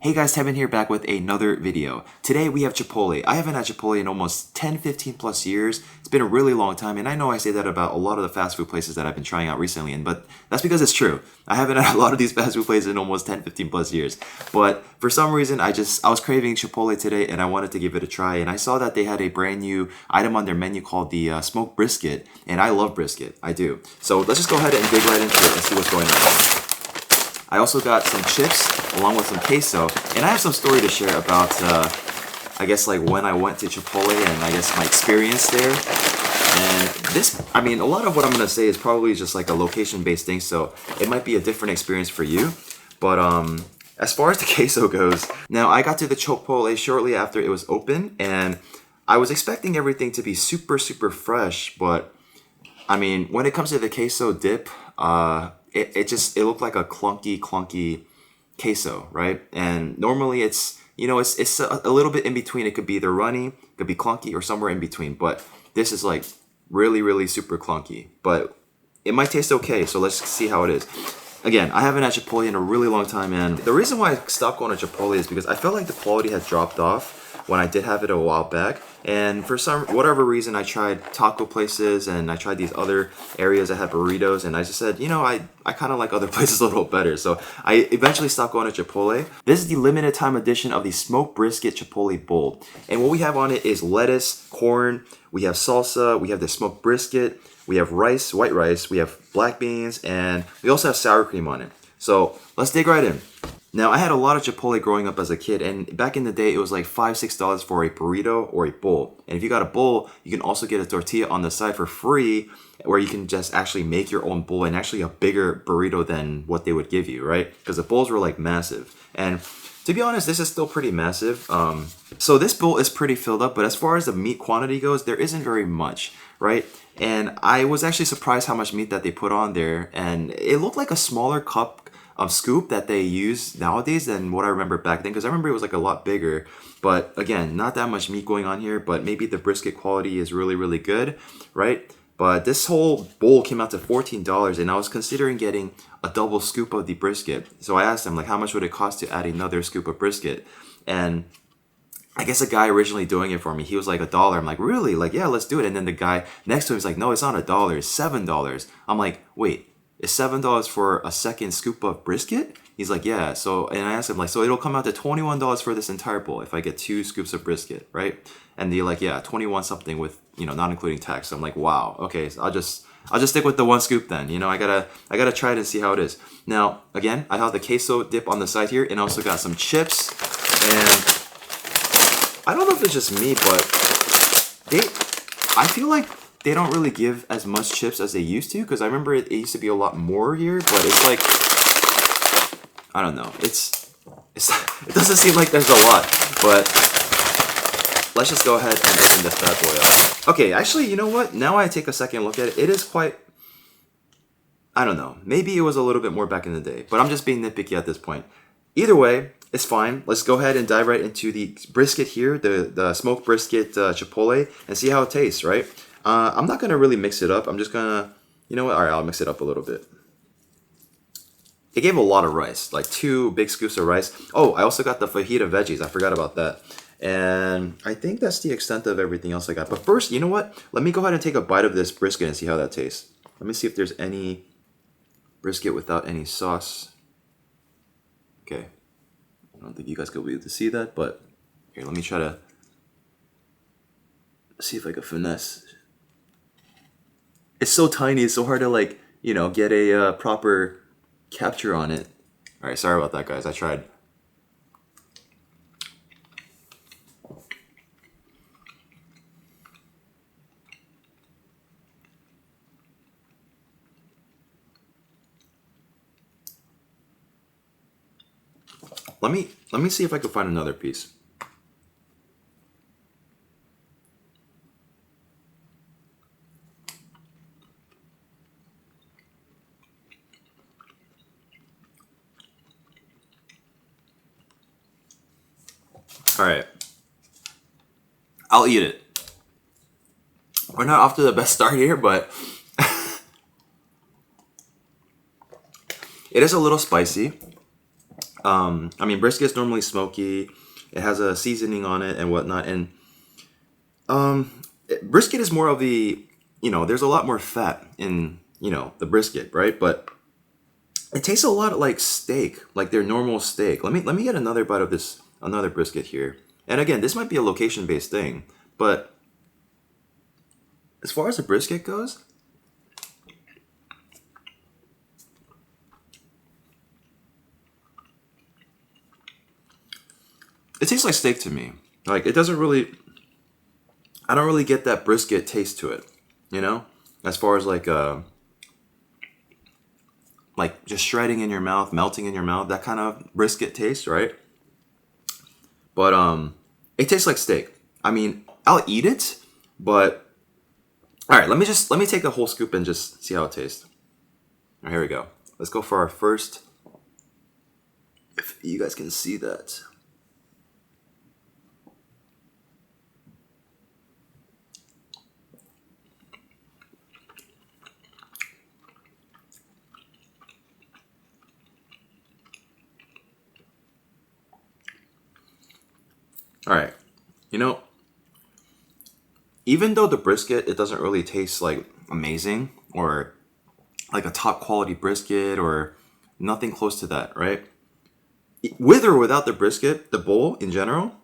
Hey guys, Taebin here back with another video. Today we have Chipotle. I haven't had Chipotle in almost 10, 15 plus years. It's been a really long time, and I know I say that about a lot of the fast food places that I've been trying out recently, but that's because it's true. I haven't had a lot of these fast food places in almost 10, 15 plus years. But for some reason, I was craving Chipotle today and I wanted to give it a try, and I saw that they had a brand new item on their menu called the smoked brisket, and I love brisket. I do. So let's just go ahead and dig right into it and see what's going on. I also got some chips along with some queso, and I have some story to share about, I guess, like when I went to Chipotle and I guess my experience there. And this, I mean, a lot of what I'm gonna say is probably just like a location-based thing, so it might be a different experience for you. But as far as the queso goes, now I got to the Chipotle shortly after it was open, and I was expecting everything to be super, super fresh, but I mean, when it comes to the queso dip, it looked like a clunky queso, right? And normally it's a little bit in between. It could be either runny, it could be clunky, or somewhere in between. But this is like really super clunky. But it might taste okay, so let's see how it is. Again, I haven't had Chipotle in a really long time, and the reason why I stopped going to Chipotle is because I felt like the quality had dropped off when I did have it a while back. And for whatever reason, I tried taco places and I tried these other areas that had burritos, and I just said, you know, I kind of like other places a little better. So I eventually stopped going to Chipotle. This is the limited time edition of the smoked brisket Chipotle bowl. And what we have on it is lettuce, corn, we have salsa, we have the smoked brisket, we have rice, white rice, we have black beans, and we also have sour cream on it. So let's dig right in. Now, I had a lot of Chipotle growing up as a kid, and back in the day, it was like $5, $6 for a burrito or a bowl. And if you got a bowl, you can also get a tortilla on the side for free, where you can just actually make your own bowl, and actually a bigger burrito than what they would give you, right? Because the bowls were like massive. And to be honest, this is still pretty massive. So this bowl is pretty filled up, but as far as the meat quantity goes, there isn't very much, right? And I was actually surprised how much meat that they put on there, and it looked like a smaller cup of scoop that they use nowadays than what I remember back then, because I remember it was like a lot bigger. But again, not that much meat going on here, but maybe the brisket quality is really good, right? But this whole bowl came out to $14, and I was considering getting a double scoop of the brisket. So I asked them, like, how much would it cost to add another scoop of brisket? And I guess the guy originally doing it for me, he was like $1. I'm like, really? Like, yeah, let's do it. And then the guy next to him is like, no, it's not $1, it's $7. I'm like, wait, is $7 for a second scoop of brisket? He's like, yeah. So, and I asked him, like, so it'll come out to $21 for this entire bowl if I get 2 scoops of brisket, right? And they're like, yeah, 21 something with, not including tax. So I'm like, wow, okay, so I'll just stick with the 1 scoop then. I gotta try it and see how it is. Now, again, I have the queso dip on the side here, and I also got some chips. And I don't know if it's just me, but I feel like they don't really give as much chips as they used to, because I remember it used to be a lot more here, but it's like, I don't know, it doesn't seem like there's a lot. But let's just go ahead and open this bad boy up. Okay, actually, you know what? Now I take a second look at it, it is quite, I don't know, maybe it was a little bit more back in the day, but I'm just being nitpicky at this point. Either way, it's fine. Let's go ahead and dive right into the brisket here, the smoked brisket Chipotle, and see how it tastes, right? I'm not going to really mix it up. I'm just going to, you know what? All right, I'll mix it up a little bit. It gave a lot of rice, like 2 big scoops of rice. Oh, I also got the fajita veggies. I forgot about that. And I think that's the extent of everything else I got. But first, you know what? Let me go ahead and take a bite of this brisket and see how that tastes. Let me see if there's any brisket without any sauce. Okay. I don't think you guys will be able to see that, but here, let me try to see if I can finesse. It's so tiny, it's so hard to, like, get a proper capture on it. All right, sorry about that, guys. I tried. Let me see if I can find another piece. All right, I'll eat it. We're not off to the best start here, but it is a little spicy. I mean, brisket's normally smoky. It has a seasoning on it and whatnot. And brisket is more of the, there's a lot more fat in, the brisket, right? But it tastes a lot like steak, like their normal steak. Let me get another bite of this, another brisket here. And again, this might be a location-based thing, but as far as the brisket goes, it tastes like steak to me. Like it doesn't really, I don't really get that brisket taste to it, as far as like just shredding in your mouth, melting in your mouth, that kind of brisket taste, right? But it tastes like steak. I mean, I'll eat it, but all right, let me take a whole scoop and just see how it tastes. All right, here we go. Let's go for our first. If you guys can see that. All right, even though the brisket, it doesn't really taste like amazing or like a top quality brisket or nothing close to that, right? With or without the brisket, the bowl in general,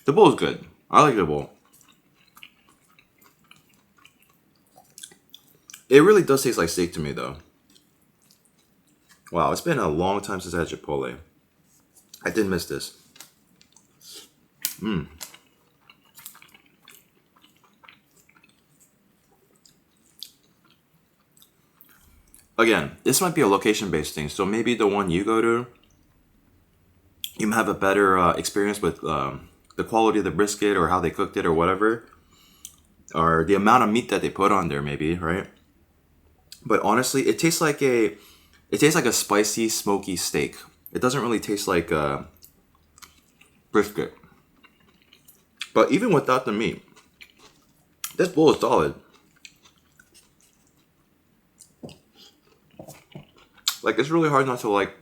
the bowl is good. I like the bowl. It really does taste like steak to me, though. Wow, it's been a long time since I had Chipotle. I did miss this. Again, this might be a location-based thing, so maybe the one you go to, you might have a better experience with the quality of the brisket or how they cooked it or whatever, or the amount of meat that they put on there, maybe, right? But honestly, it tastes like a spicy, smoky steak. It doesn't really taste like brisket. But even without the meat, this bowl is solid. Like it's really hard not to like,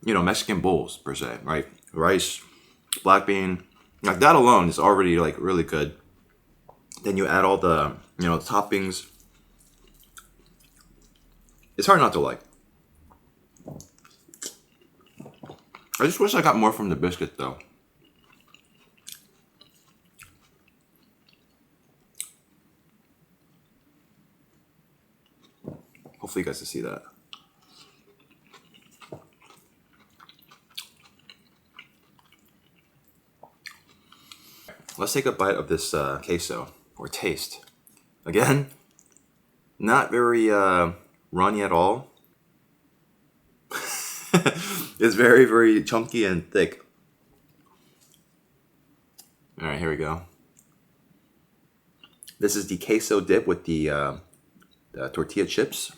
Mexican bowls per se, right? Rice, black bean, like that alone is already like really good. Then you add all the, toppings. It's hard not to like. I just wish I got more from the biscuit though. Hopefully you guys can see that. Let's take a bite of this queso, or taste. Again, not very runny at all. It's very, very chunky and thick. All right, here we go. This is the queso dip with the tortilla chips.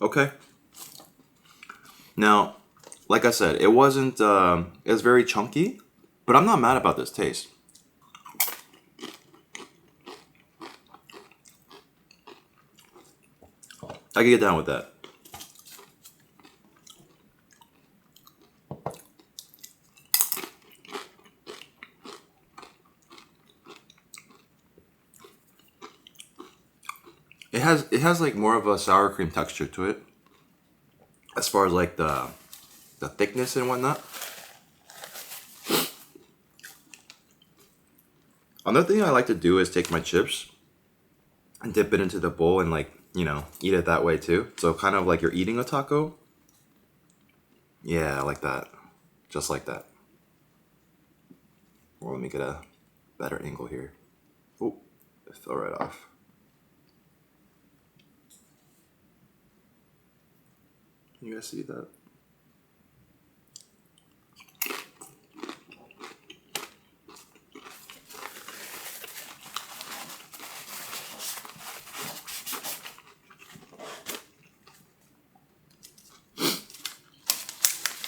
Okay. Now, like I said, it wasn't. It was very chunky, but I'm not mad about this taste. I can get down with that. It has like more of a sour cream texture to it, as far as like the thickness and whatnot. Another thing I like to do is take my chips and dip it into the bowl and like, eat it that way too. So kind of like you're eating a taco. Yeah, like that. Just like that. Well, let me get a better angle here. Oh, it fell right off. Can you guys see that?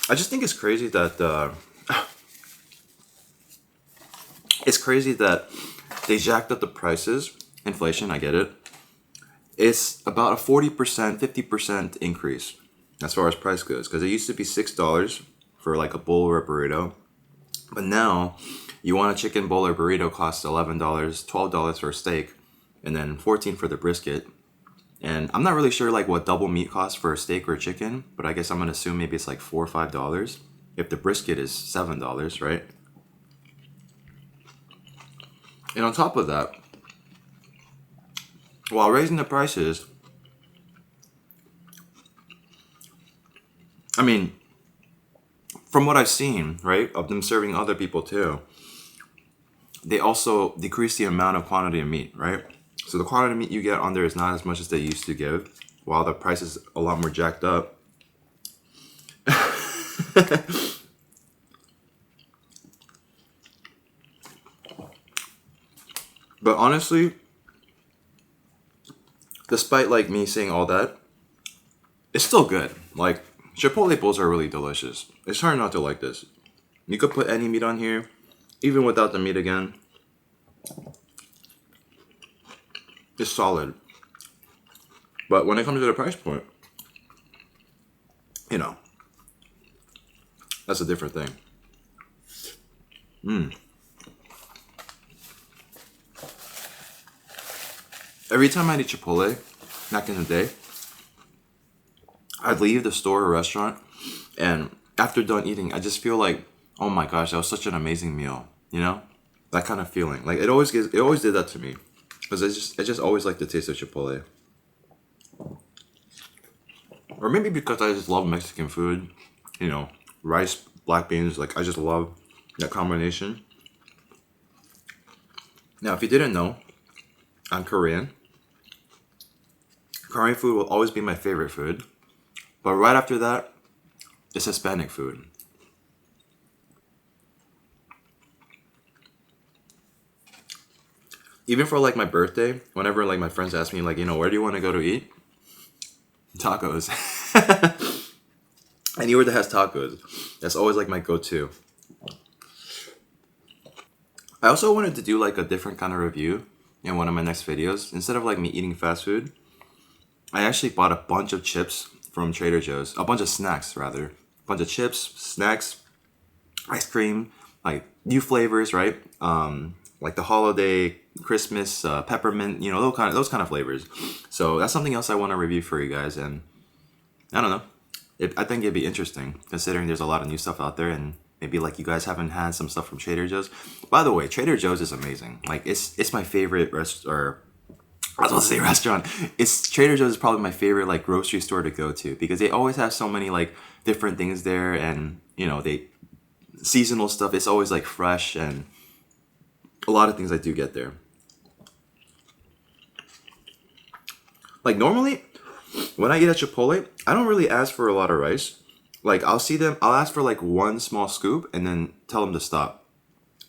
I just think it's crazy that It's crazy that they jacked up the prices. Inflation, I get it. It's about a 40%, 50% increase as far as price goes. Because it used to be $6 for like a bowl or a burrito. But now, you want a chicken bowl or burrito costs $11, $12 for a steak, and then $14 for the brisket. And I'm not really sure like what double meat costs for a steak or chicken, but I guess I'm gonna assume maybe it's like $4 or $5. If the brisket is $7, right? And on top of that, while raising the prices, I mean, from what I've seen, right, of them serving other people too, they also decrease the amount of quantity of meat, right? So the quantity of meat you get on there is not as much as they used to give, while the price is a lot more jacked up. But honestly, despite like me saying all that, it's still good. Like Chipotle bowls are really delicious. It's hard not to like this. You could put any meat on here, even without the meat again. It's solid. But when it comes to the price point, you know, that's a different thing. Every time I eat Chipotle, back in the day, I'd leave the store or restaurant, and after done eating, I just feel like, oh my gosh, that was such an amazing meal. You know, that kind of feeling. Like it always did that to me, because I just always like the taste of Chipotle. Or maybe because I just love Mexican food, you know, rice, black beans. Like I just love that combination. Now, if you didn't know, I'm Korean. Korean food will always be my favorite food. But right after that, it's Hispanic food. Even for like my birthday, whenever like my friends ask me like, you know, where do you want to go to eat? Tacos. Anywhere that has tacos. That's always like my go-to. I also wanted to do like a different kind of review in one of my next videos. Instead of like me eating fast food, I actually bought a bunch of chips from Trader Joe's. A bunch of snacks, rather. A bunch of chips, snacks, ice cream, like new flavors, right? Like the holiday, Christmas, peppermint, you know, those kind of flavors. So that's something else I want to review for you guys. And I don't know. I think it'd be interesting, considering there's a lot of new stuff out there, and maybe like you guys haven't had some stuff from Trader Joe's. By the way, Trader Joe's is amazing. Like it's my favorite I was about to say restaurant. It's Trader Joe's is probably my favorite like grocery store to go to, because they always have so many like different things there, and you know, they seasonal stuff. It's always like fresh, and a lot of things I do get there. Like normally, when I eat at Chipotle, I don't really ask for a lot of rice. Like I'll ask for like one small scoop and then tell them to stop.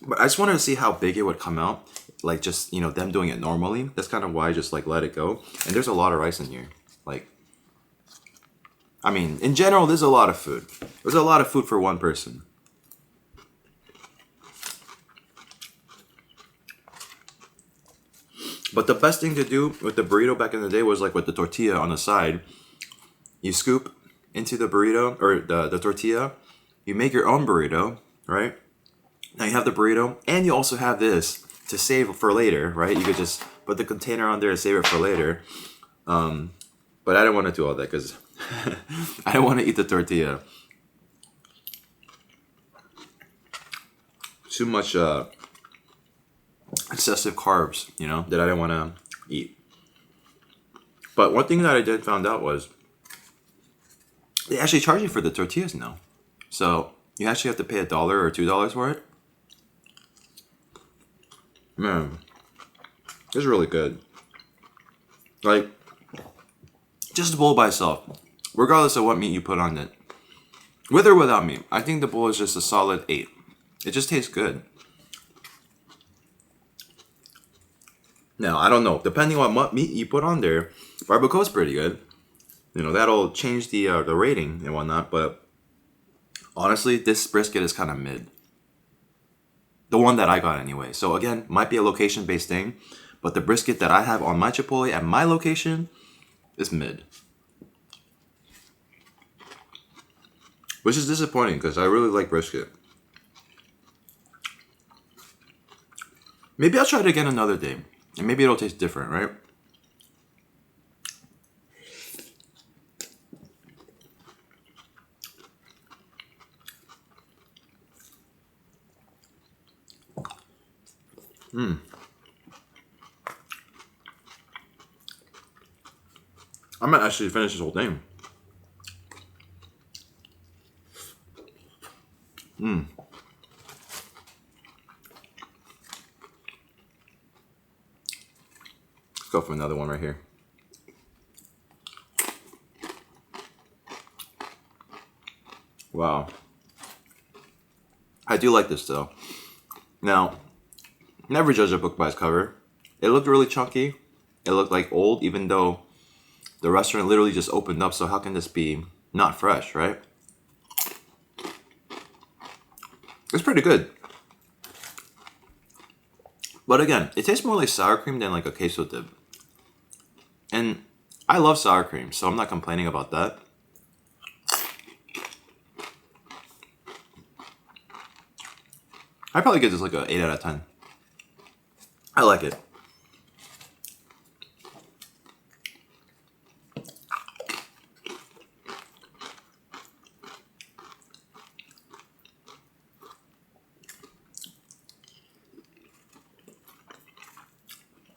But I just wanted to see how big it would come out. Like just, you know, them doing it normally. That's kind of why I just like let it go. And there's a lot of rice in here. Like, I mean, in general, there's a lot of food. There's a lot of food for one person. But the best thing to do with the burrito back in the day was like with the tortilla on the side. You scoop into the burrito, or the tortilla. You make your own burrito, right? Now you have the burrito, and you also have this to save for later, right? You could just put the container on there and save it for later. But I didn't want to do all that because I didn't want to eat the tortilla. Too much excessive carbs, you know, that I didn't want to eat. But one thing that I did found out was they actually charge you for the tortillas now. So you actually have to pay $1 or $2 for it. Man, it's really good. Like, just the bowl by itself, regardless of what meat you put on it, with or without meat, I think the bowl is just a solid 8. It just tastes good. Now, I don't know, depending on what meat you put on there, barbacoa is pretty good. You know, that'll change the rating and whatnot, but honestly, this brisket is kind of mid. The one that I got anyway. So again, might be a location-based thing, but the brisket that I have on my Chipotle at my location is mid. Which is disappointing because I really like brisket. Maybe I'll try it again another day. And maybe it'll taste different, right? I might actually finish this whole thing. Let's go for another one right here. Wow. I do like this though. Now, never judge a book by its cover. It looked really chunky. It looked like old, even though the restaurant literally just opened up, so how can this be not fresh, right? It's pretty good. But again, it tastes more like sour cream than like a queso dip. And I love sour cream, so I'm not complaining about that. I'd probably give this like an 8 out of 10. I like it.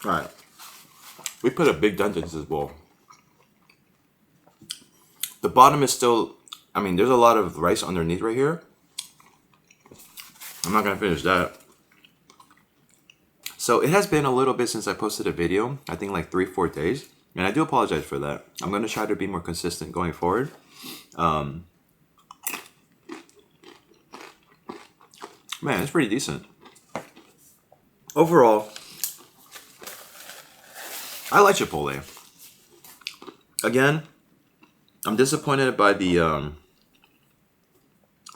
Alright. We put a big dent into this bowl. The bottom is still, I mean, there's a lot of rice underneath right here. I'm not gonna finish that. So it has been a little bit since I posted a video. I think like 3-4 days. And I do apologize for that. I'm gonna try to be more consistent going forward. Man, it's pretty decent. Overall, I like Chipotle. Again, I'm disappointed by the,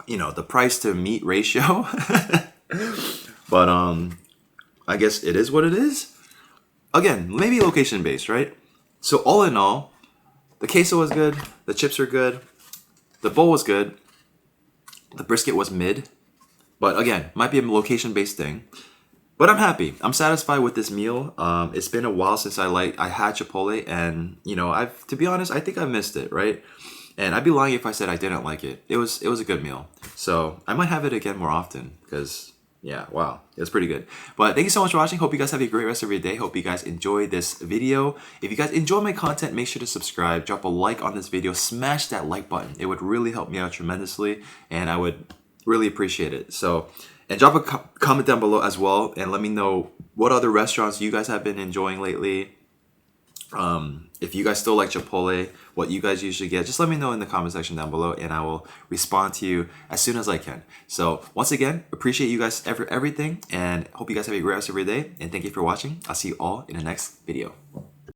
the price to meat ratio. But I guess it is what it is. Again, maybe location based, right? So all in all, the queso was good. The chips are good. The bowl was good. The brisket was mid. But again, might be a location based thing. But I'm happy. I'm satisfied with this meal. It's been a while since I had Chipotle, and to be honest, I think I missed it, right? And I'd be lying if I said I didn't like it. It was a good meal. So I might have it again more often because yeah, wow, it's pretty good. But thank you so much for watching. Hope you guys have a great rest of your day. Hope you guys enjoyed this video. If you guys enjoy my content, make sure to subscribe, drop a like on this video, smash that like button. It would really help me out tremendously, and I would really appreciate it. So. And drop a comment down below as well, and let me know what other restaurants you guys have been enjoying lately. If you guys still like Chipotle, what you guys usually get, just let me know in the comment section down below, and I will respond to you as soon as I can. So once again, appreciate you guys everything, and hope you guys have a great rest of your day, and thank you for watching. I'll see you all in the next video.